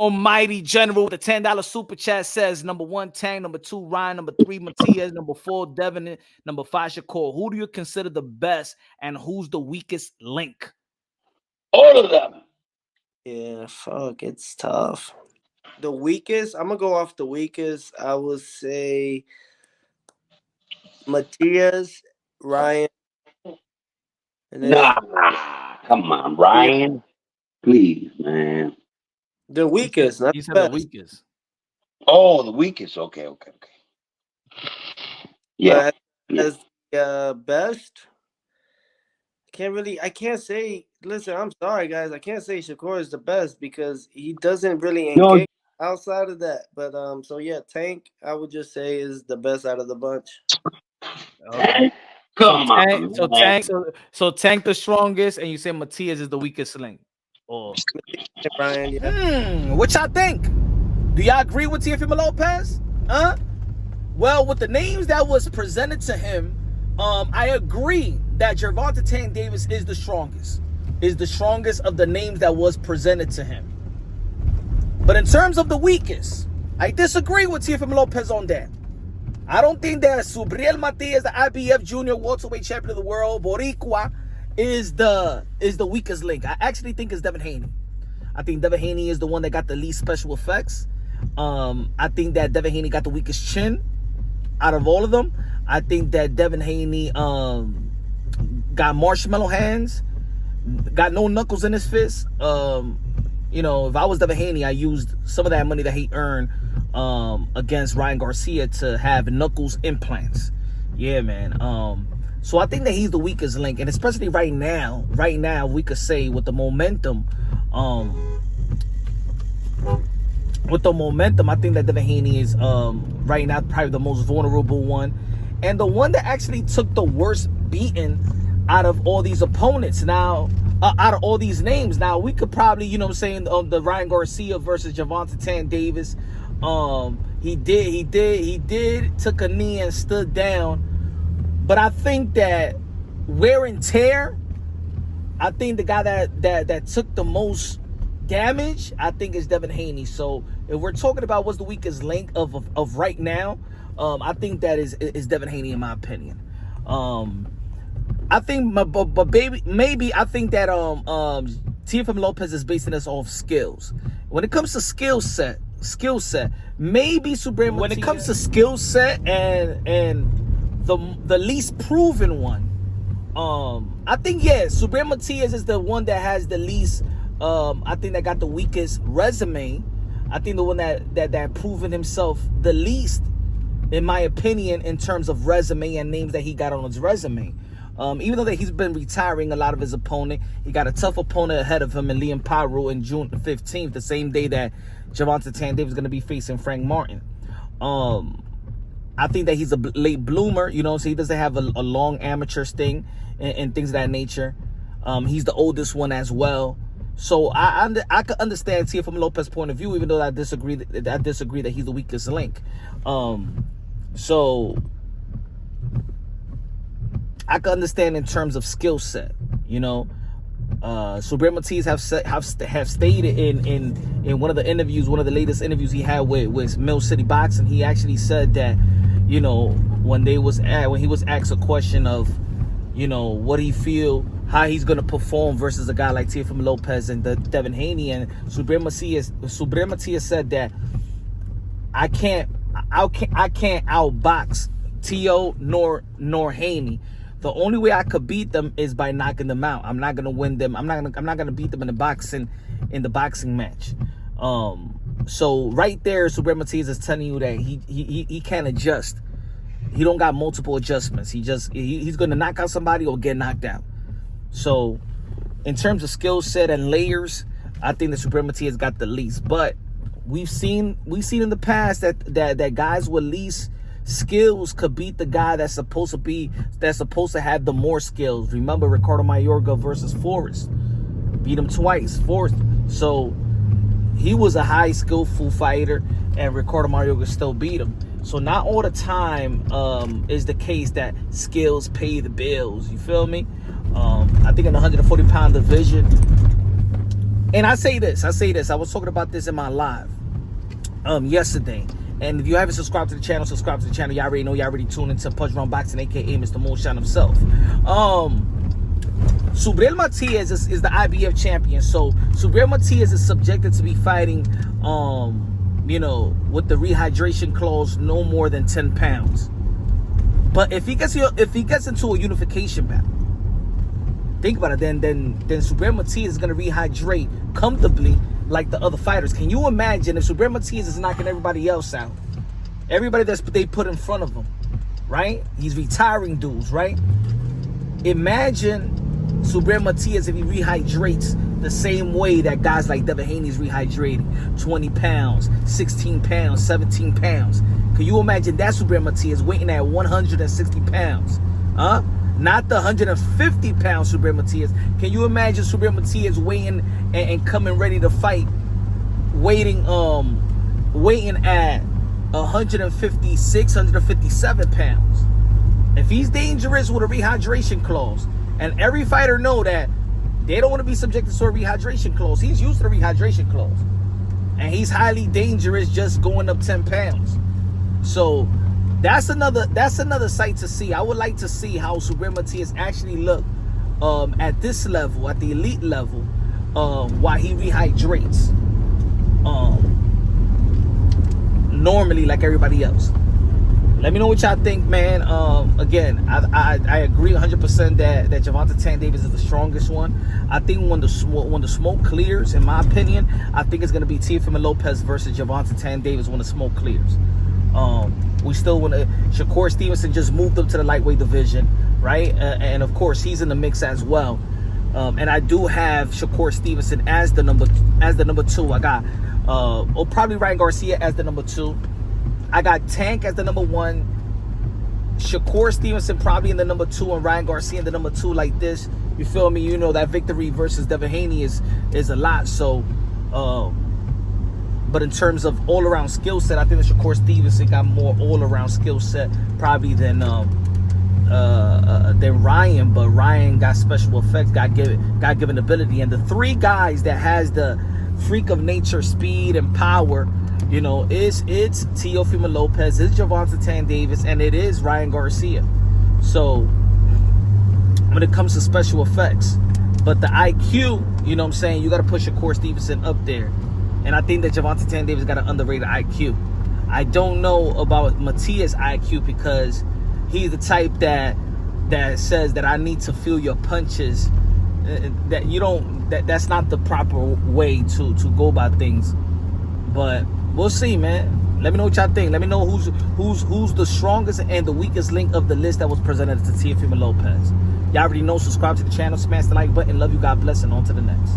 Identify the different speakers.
Speaker 1: Almighty General with a $10 super chat says number 1, Tank, number 2, Ryan, number 3, Matias, number 4, Devin, number 5, Shakur. Who do you consider the best and who's the weakest link?
Speaker 2: All of them.
Speaker 3: Yeah, fuck, it's tough. The weakest, I'm gonna go off the weakest. I would say Matias, Ryan, and then
Speaker 2: Come on, Ryan. Please, man.
Speaker 3: the weakest, not
Speaker 1: He
Speaker 3: the
Speaker 1: said the
Speaker 3: best.
Speaker 1: weakest.
Speaker 2: Oh, the weakest. Okay. Yeah.
Speaker 3: As the best, I can't say. Listen, I'm sorry, guys. I can't say Shakur is the best because he doesn't really engage outside of that. But so yeah, Tank, I would just say is the best out of the bunch.
Speaker 2: Okay. Come on,
Speaker 1: so Tank the strongest, and you say Matias is the weakest link. Or
Speaker 3: Ryan, yeah.
Speaker 1: What y'all think? Do y'all agree with Teofimo Lopez? Well, with the names that was presented to him, I agree that Gervonta Tank Davis is the strongest. Is the strongest of the names that was presented to him. But in terms of the weakest, I disagree with Teofimo Lopez on that. I don't think that Subriel Matias, the IBF Junior welterweight champion of the world, Boricua, is the weakest link. I actually think it's Devin Haney. I think Devin Haney is the one that got the least special effects. I think that Devin Haney got the weakest chin out of all of them. I think that Devin Haney got marshmallow hands, got no knuckles in his fist. You know, if I was Devin Haney, I used some of that money that he earned against Ryan Garcia to have knuckles implants. Yeah, man. So I think that he's the weakest link, and especially right now, we could say with the momentum, I think that Devin Haney is right now probably the most vulnerable one, and the one that actually took the worst beating out of all these opponents. Now, out of all these names, now we could probably, you know what I'm saying, the Ryan Garcia versus Gervonta Tank Davis. He did took a knee and stood down, but I think that wear and tear, I think the guy that took the most damage, I think, is Devin Haney. So if we're talking about what's the weakest link of right now, I think that is Devin Haney, in my opinion. I think, but maybe I think that Teofimo Lopez is basing this off skills. When it comes to skill set, maybe Subriel Matias. When it comes to skill set and the least proven one, I think, yeah, Subriel Matias is the one that has the least. I think that got the weakest resume. I think the one that proven himself the least, in my opinion, in terms of resume and names that he got on his resume. Even though that he's been retiring a lot of his opponent, he got a tough opponent ahead of him in Liam Pyro in June 15th, the same day that Gervonta Tank Davis is going to be facing Frank Martin. I think that he's a late bloomer, you know, so he doesn't have a long amateur sting and things of that nature. He's the oldest one as well. So I could understand Teofimo Lopez's point of view, even though I disagree that he's the weakest link. So I can understand in terms of skill set, you know. Subriel Matias have stated in one of the interviews, one of the latest interviews he had with Mill City Boxing, he actually said that, you know, when he was asked a question of, you know, what he feel, how he's gonna perform versus a guy like Teofimo Lopez and Devin Haney, and Subriel Matias said that I can't outbox Teo nor Haney. The only way I could beat them is by knocking them out. I'm not gonna win them. I'm not gonna beat them in the boxing match. So right there, Subriel Matias is telling you that he can't adjust. He don't got multiple adjustments. He's gonna knock out somebody or get knocked out. So in terms of skill set and layers, I think that Subriel Matias got the least. But we've seen in the past that guys with least skills could beat the guy that's supposed to have the more skills. Remember Ricardo Mayorga versus Forrest, beat him twice. Forrest, so he was a high skillful fighter, and Ricardo Mayorga still beat him. So not all the time is the case that skills pay the bills. You feel me? I think in the 140-pound division, And I say this. I was talking about this in my live yesterday. And if you haven't subscribed to the channel, subscribe to the channel. Y'all already know, y'all already tuned into Punch Round Boxing, aka Mr. Moonshine himself. Subriel Matias is the IBF champion. So Subriel Matias is subjected to be fighting you know, with the rehydration clause, no more than 10 pounds. But if he gets into a unification battle, think about it, then Subriel Matias is gonna rehydrate comfortably like the other fighters. Can you imagine if Subriel Matias is knocking everybody else out? Everybody they put in front of him, right? He's retiring dudes, right? Imagine Subriel Matias if he rehydrates the same way that guys like Devin Haney is rehydrating. 20 pounds, 16 pounds, 17 pounds. Can you imagine that Subriel Matias weighing at 160 pounds? Huh? Not the 150 pounds Subriel Matias. Can you imagine Subriel Matias weighing and coming ready to fight, waiting at 156, 157 pounds? If he's dangerous with a rehydration clause, and every fighter know that they don't want to be subjected to a rehydration clause. He's used to the rehydration clause. And he's highly dangerous just going up 10 pounds. So that's another sight to see. I would like to see how Subriel Matias actually look at this level, at the elite level, while he rehydrates normally like everybody else. Let me know what y'all think, man. Again, I agree 100% that Gervonta Tank Davis is the strongest one. I think when the smoke clears, in my opinion, I think it's going to be Teofimo Lopez versus Gervonta Tank Davis when the smoke clears. We still want to. Shakur Stevenson just moved up to the lightweight division, right? And of course, he's in the mix as well. And I do have Shakur Stevenson as the number 2. I got probably Ryan Garcia as the number 2. I got Tank as the number 1. Shakur Stevenson probably in the number 2, and Ryan Garcia in the number 2 like this. You feel me? You know that victory versus Devin Haney is a lot. So, but in terms of all-around skill set, I think that Shakur Stevenson got more all-around skill set probably than Ryan. But Ryan got special effects, God-given ability, and the 3 guys that has the freak of nature, speed, and power. You know, it's Teofimo Lopez, it's Gervonta Tank Davis, and it is Ryan Garcia. So, when it comes to special effects, but the IQ, you know what I'm saying, you got to push Shakur Stevenson up there. And I think that Gervonta Tank Davis got an underrated IQ. I don't know about Matias' IQ because he's the type that says that I need to feel your punches. That you don't. That's not the proper way to go about things. But we'll see, man. Let me know what y'all think. Let me know who's the strongest and the weakest link of the list that was presented to Teofimo Lopez. Y'all already know. Subscribe to the channel, smash the like button. Love you. God bless, and on to the next.